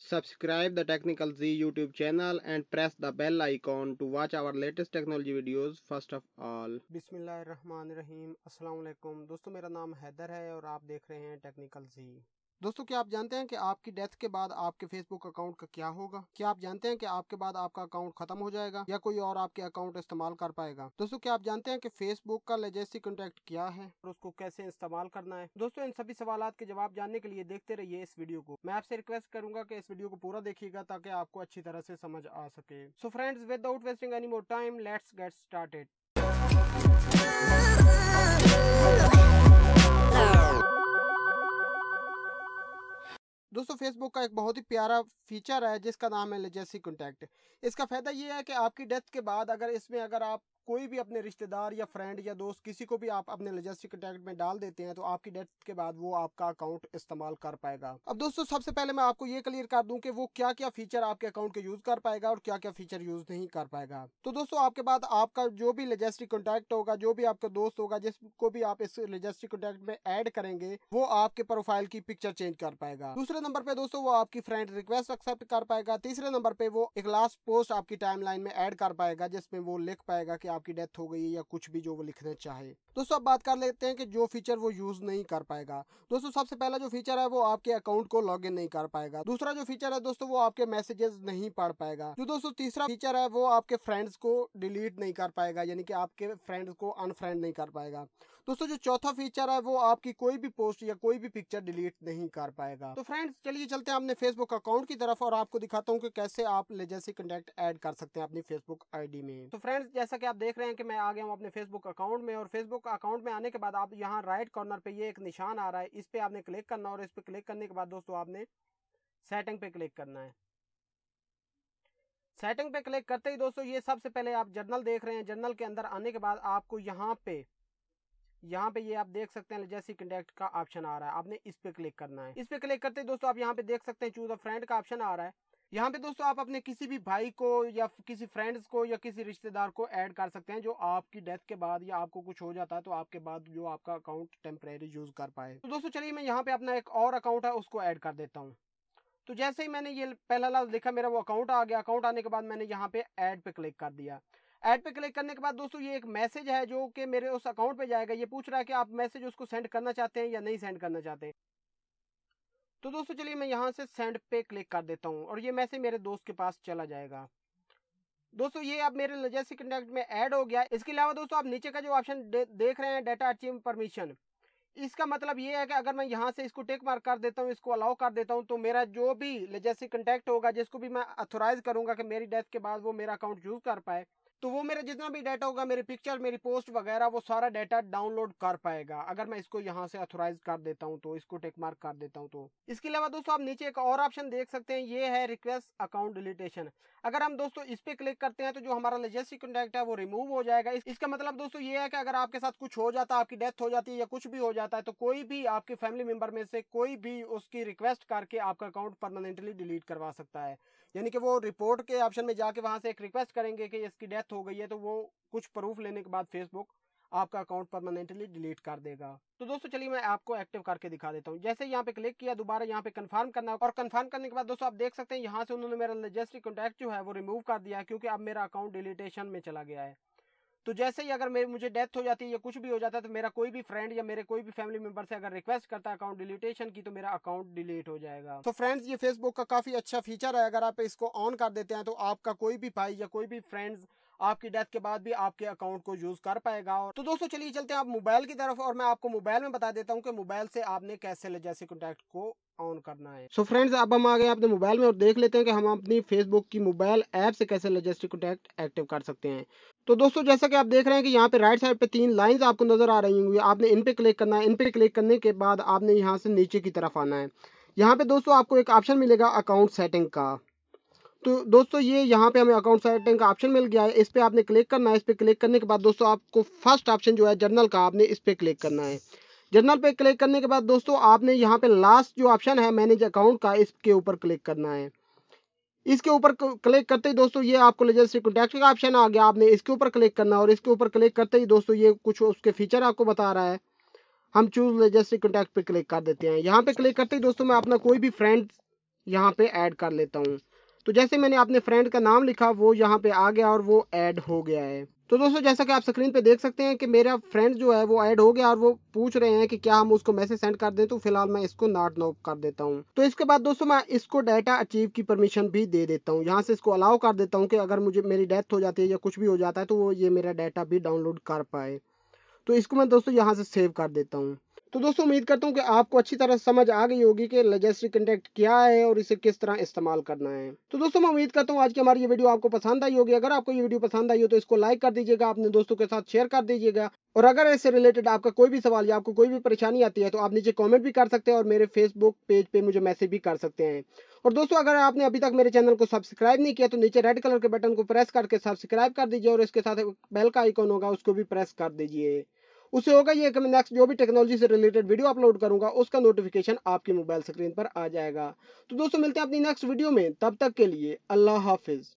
Subscribe the Technical Z YouTube channel and press the bell icon to watch our latest technology videos first of all. बिस्मिल्लाहिर्रहमानिर्रहीम, अस्सलाम वालेकुम दोस्तों, मेरा नाम हैदर है और आप देख रहे हैं टेक्निकल जी। दोस्तों, क्या आप जानते हैं कि आपकी डेथ के बाद आपके फेसबुक अकाउंट का क्या होगा? क्या आप जानते हैं कि आपके बाद आपका अकाउंट खत्म हो जाएगा या कोई और आपके अकाउंट इस्तेमाल कर पाएगा? दोस्तों, क्या आप जानते हैं कि फेसबुक का लेजेसी कॉन्टैक्ट क्या है और उसको कैसे इस्तेमाल करना है? दोस्तों, इन सभी सवालात के जवाब जानने के लिए देखते रहिए इस वीडियो को। मैं आपसे रिक्वेस्ट करूंगा कि इस वीडियो को पूरा देखिएगा ताकि आपको अच्छी तरह से समझ आ सके। So friends, without wasting any more time, let's get started. दोस्तों, फेसबुक का एक बहुत ही प्यारा फीचर है जिसका नाम है लेजेसी कॉन्टैक्ट। इसका फायदा ये है कि आपकी डेथ के बाद अगर आप कोई भी अपने रिश्तेदार या फ्रेंड या दोस्त किसी को भी आप अपने लेजेसी कॉन्टैक्ट में डाल देते हैं तो आपकी डेथ के बाद वो आपका अकाउंट इस्तेमाल कर पाएगा। अब दोस्तों, सबसे पहले मैं आपको ये क्लियर कर दूं कि वो क्या क्या फीचर आपके अकाउंट के यूज कर पाएगा और क्या क्या फीचर यूज नहीं कर पाएगा। तो दोस्तों, आपके बाद आपका जो भी लेजेसी कॉन्टैक्ट होगा, जो भी आपका दोस्त होगा, जिसको भी आप इस लेजेसी कॉन्टैक्ट में ऐड करेंगे, वो आपके प्रोफाइल की पिक्चर चेंज कर पाएगा। दूसरे नंबर पे दोस्तों, वो आपकी फ्रेंड रिक्वेस्ट एक्सेप्ट कर पाएगा। तीसरे नंबर पे वो एक लास्ट पोस्ट आपकी टाइमलाइन में ऐड कर पाएगा जिसमें वो लिख पाएगा कि आपकी डेथ हो गई या कुछ भी जो वो लिखना चाहे। दोस्तों, अब बात कर लेते हैं कि जो फीचर वो यूज नहीं कर पाएगा। दोस्तों, सबसे पहला जो फीचर है वो आपके अकाउंट को लॉगिन नहीं कर पाएगा। दूसरा जो फीचर है दोस्तों, वो आपके मैसेजेस नहीं पढ़ पाएगा। जो दोस्तों तीसरा फीचर है वो आपके फ्रेंड्स को डिलीट नहीं कर पाएगा, यानी कि आपके फ्रेंड्स को अनफ्रेंड नहीं कर पाएगा। दोस्तों, जो चौथा फीचर है वो आपकी कोई भी पोस्ट या कोई भी पिक्चर डिलीट नहीं कर पाएगा। तो फ्रेंड्स, चलिए चलते हैं अपने फेसबुक अकाउंट की तरफ और आपको दिखाता हूँ कि कैसे आप लेजेसी कॉन्टैक्ट ऐड कर सकते हैं अपनी फेसबुक आईडी में। तो फ्रेंड्स, जैसा कि आप देख रहे हैं कि मैं आ गया हूँ अपने फेसबुक अकाउंट में, और फेसबुक अकाउंट में आने के बाद आप यहाँ राइट कॉर्नर पे ये एक निशान आ रहा है, इस पे आपने क्लिक करना और इस पे क्लिक करने के बाद दोस्तों आपने सेटिंग पे क्लिक करना है। सेटिंग पे क्लिक करते ही दोस्तों ये सबसे पहले आप जर्नल देख रहे हैं। जर्नल के अंदर आने के बाद आपको यहाँ पे ये आप देख सकते हैं लेजेसी कॉन्टैक्ट का ऑप्शन आ रहा है, आपने इस पे क्लिक करना है। इस पे क्लिक करते ही दोस्तों आप यहाँ पे देख सकते हैं चूज अ फ्रेंड का ऑप्शन आ रहा है। यहाँ पे दोस्तों आप अपने किसी भी भाई को या किसी फ्रेंड्स को या किसी रिश्तेदार को ऐड कर सकते हैं जो आपकी डेथ के बाद या आपको कुछ हो जाता है तो आपके बाद जो आपका अकाउंट टेम्परेरी यूज कर पाए। तो दोस्तों चलिए मैं यहाँ पे अपना एक और अकाउंट है उसको ऐड कर देता हूँ। तो जैसे ही मैंने ये पहला लफ्ज लिखा, मेरा वो अकाउंट आ गया। अकाउंट आने के बाद मैंने यहाँ पे ऐड पे क्लिक कर दिया। ऐड पे क्लिक करने के बाद दोस्तों ये एक मैसेज है जो कि मेरे उस अकाउंट पे जाएगा। ये पूछ रहा है कि आप मैसेज उसको सेंड करना चाहते हैं या नहीं सेंड करना चाहते हैं। तो दोस्तों चलिए मैं यहाँ से सेंड पे क्लिक कर देता हूँ और ये मैसेज मेरे दोस्त के पास चला जाएगा। दोस्तों, ये अब मेरे लेजेसी कॉन्टैक्ट में ऐड हो गया। इसके अलावा दोस्तों आप नीचे का जो ऑप्शन देख रहे हैं, डाटा अचीव परमिशन, इसका मतलब ये है कि अगर मैं यहाँ से इसको टिक मार्क कर देता हूँ, इसको अलाउ कर देता हूँ, तो मेरा जो भी लेजेसी कॉन्टैक्ट होगा, जिसको भी मैं अथोराइज करूंगा कि मेरी डेथ के बाद वो मेरा अकाउंट यूज कर पाए, तो वो मेरा जितना भी डाटा होगा, मेरी पिक्चर, मेरी पोस्ट वगैरह, वो सारा डाटा डाउनलोड कर पाएगा अगर मैं इसको यहाँ से अथोराइज कर देता हूँ, तो इसको टिक मार्क कर देता हूँ। तो इसके अलावा दोस्तों आप नीचे एक और ऑप्शन देख सकते हैं, ये है रिक्वेस्ट अकाउंट डिलीटेशन। अगर हम दोस्तों इस पे क्लिक करते हैं तो जो हमारा लेजेसी कॉन्टैक्ट है वो रिमूव हो जाएगा। इसका मतलब दोस्तों ये है कि अगर आपके साथ कुछ हो जाता है, आपकी डेथ हो जाती है या कुछ भी हो जाता है, तो कोई भी आपके फैमिली मेंबर में से कोई भी उसकी रिक्वेस्ट करके आपका अकाउंट परमानेंटली डिलीट करवा सकता है। यानी कि वो रिपोर्ट के ऑप्शन में जाके वहां से एक रिक्वेस्ट करेंगे कि इसकी डेथ हो गई है, तो वो कुछ प्रूफ लेने के बाद फेसबुक आपका अकाउंट परमानेंटली डिलीट कर देगा। तो दोस्तों चलिए मैं आपको एक्टिव करके दिखा देता हूँ। जैसे यहाँ पे क्लिक किया, दोबारा यहाँ पे कंफर्म करना है और कंफर्म करने के बाद दोस्तों आप देख सकते हैं यहाँ से उन्होंने मेरा लेजेसी कॉन्टैक्ट जो है वो रिमूव कर दिया है, क्योंकि अब मेरा अकाउंट डिलीटेशन में चला गया है। तो जैसे ही अगर मुझे डेथ हो जाती है या कुछ भी हो जाता है, तो मेरा कोई भी फ्रेंड या मेरे कोई भी फैमिली मेंबर से अगर रिक्वेस्ट करता है अकाउंट डिलीटेशन की, तो मेरा अकाउंट डिलीट हो जाएगा। तो फ्रेंड्स, ये फेसबुक का काफी अच्छा फीचर है। अगर आप इसको ऑन कर देते हैं तो आपका कोई भी भाई या कोई भी फ्रेंड्स आपकी डेथ के बाद भी आपके अकाउंट को यूज कर पाएगा। और तो दोस्तों चलिए चलते हैं आप मोबाइल की तरफ और मैं आपको मोबाइल में बता देता हूँ कि मोबाइल से आपने कैसे लेजेसी कॉन्टैक्ट को ऑन करना है। सो फ्रेंड्स, अब हम आ गए अपने मोबाइल में और देख लेते हैं कि हम अपनी फेसबुक की मोबाइल ऐप से कैसे लेजेसी कॉन्टैक्ट एक्टिव कर सकते हैं। तो दोस्तों जैसा कि आप देख रहे हैं कि यहाँ पे राइट साइड पे 3 लाइंस आपको नजर आ रही होंगी, आपने इन पे क्लिक करना है। इन पे क्लिक करने के बाद आपने यहाँ से नीचे की तरफ आना है। यहाँ पे दोस्तों आपको एक ऑप्शन मिलेगा अकाउंट सेटिंग का। तो दोस्तों ये यहाँ पे हमें अकाउंट सेटिंग का ऑप्शन मिल गया है, इस पे आपने क्लिक करना है। इस पे क्लिक करने के बाद दोस्तों आपको फर्स्ट ऑप्शन जो है जर्नल का, आपने इस पे क्लिक करना है। जर्नल पे क्लिक करने के बाद दोस्तों आपने यहाँ पे लास्ट जो ऑप्शन है मैनेज अकाउंट का, इसके ऊपर क्लिक करना है। इसके ऊपर क्लिक करते ही दोस्तों ये आपको लेजेसी कॉन्टैक्ट का ऑप्शन आ गया, आपने इसके ऊपर क्लिक करना है और इसके ऊपर क्लिक करते ही दोस्तों ये कुछ उसके फीचर आपको बता रहा है। हम चूज लेजेसी कॉन्टैक्ट पे क्लिक कर देते हैं। यहाँ पे क्लिक करते ही दोस्तों मैं अपना कोई भी फ्रेंड यहाँ पे ऐड कर लेता हूँ। तो जैसे मैंने अपने फ्रेंड का नाम लिखा वो यहाँ पे आ गया और वो ऐड हो गया है। तो दोस्तों जैसा कि आप स्क्रीन पे देख सकते हैं कि मेरा फ्रेंड जो है वो ऐड हो गया और वो पूछ रहे हैं कि क्या हम उसको मैसेज सेंड कर दें, तो फिलहाल मैं इसको नॉट नो कर देता हूँ। तो इसके बाद दोस्तों मैं इसको डाटा अचीव की परमिशन भी दे देता हूँ। यहाँ से इसको अलाउ कर देता हूँ कि अगर मुझे मेरी डेथ हो जाती है या कुछ भी हो जाता है तो वो ये मेरा डाटा भी डाउनलोड कर पाए। तो इसको मैं दोस्तों यहाँ से सेव कर देता हूँ। तो दोस्तों उम्मीद करता हूँ कि आपको अच्छी तरह समझ आ गई होगी कि लेजेंडरी कॉन्टैक्ट क्या है और इसे किस तरह इस्तेमाल करना है। तो दोस्तों मैं उम्मीद करता हूँ आज की हमारी ये वीडियो आपको पसंद आई होगी। अगर आपको ये वीडियो पसंद आई हो तो इसको लाइक कर दीजिएगा, अपने दोस्तों के साथ शेयर कर दीजिएगा। और अगर इससे रिलेटेड आपका कोई भी सवाल या आपको कोई भी परेशानी आती है तो आप नीचे कमेंट भी कर सकते हैं और मेरे फेसबुक पेज पे मुझे मैसेज भी कर सकते हैं। और दोस्तों अगर आपने अभी तक मेरे चैनल को सब्सक्राइब नहीं किया तो नीचे रेड कलर के बटन को प्रेस करके सब्सक्राइब कर दीजिए और इसके साथ एक बेल का आइकॉन होगा उसको भी प्रेस कर दीजिए। उससे होगा ये कि मैं नेक्स्ट जो भी टेक्नोलॉजी से रिलेटेड वीडियो अपलोड करूंगा उसका नोटिफिकेशन आपकी मोबाइल स्क्रीन पर आ जाएगा। तो दोस्तों मिलते हैं अपनी नेक्स्ट वीडियो में, तब तक के लिए अल्लाह हाफिज।